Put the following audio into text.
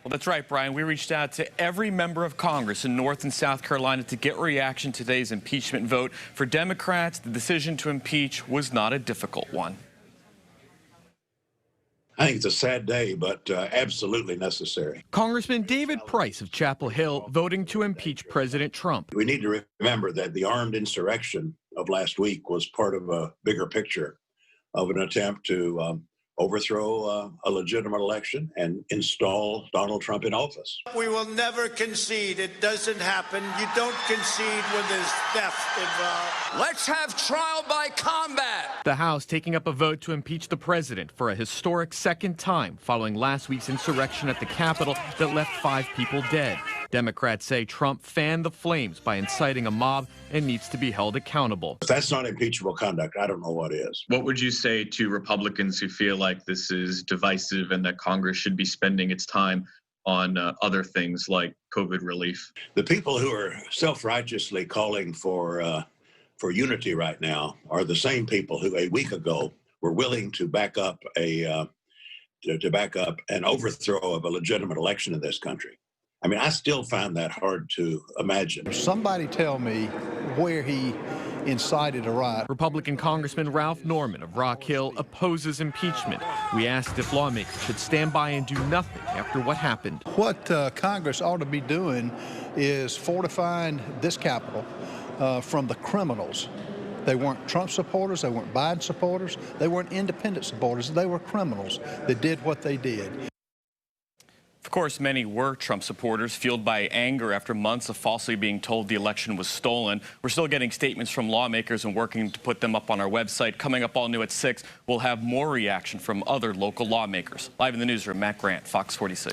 Well, that's right, Brian. We reached out to every member of Congress in North and South Carolina to get a reaction to today's impeachment vote. For Democrats, the decision to impeach was not a difficult one. I think it's a sad day, but absolutely necessary. Congressman David Price of Chapel Hill voting to impeach President Trump. We need to remember that the armed insurrection of last week was part of a bigger picture of an attempt to overthrow a legitimate election and install Donald Trump in office. We will never concede. It doesn't happen. You don't concede when there's theft involved. Let's have trial by combat. The House taking up a vote to impeach the president for a historic second time following last week's insurrection at the Capitol that left 5 people dead. Democrats say Trump fanned the flames by inciting a mob and needs to be held accountable. If that's not impeachable conduct, I don't know what is. What would you say to Republicans who feel like this is divisive and that Congress should be spending its time on other things like COVID relief? The people who are self-righteously calling for unity right now are the same people who a week ago were willing to back up an overthrow of a legitimate election in this country. I mean, I still find that hard to imagine. Somebody tell me where he incited a riot. Republican Congressman Ralph Norman of Rock Hill opposes impeachment. We asked if lawmakers should stand by and do nothing after what happened. What Congress ought to be doing is fortifying this Capitol from the criminals. They weren't Trump supporters, they weren't Biden supporters, they weren't independent supporters, they were criminals that did what they did. Of course, many were Trump supporters, fueled by anger after months of falsely being told the election was stolen. We're still getting statements from lawmakers and working to put them up on our website. Coming up all new at 6, we'll have more reaction from other local lawmakers. Live in the newsroom, Matt Grant, Fox 46.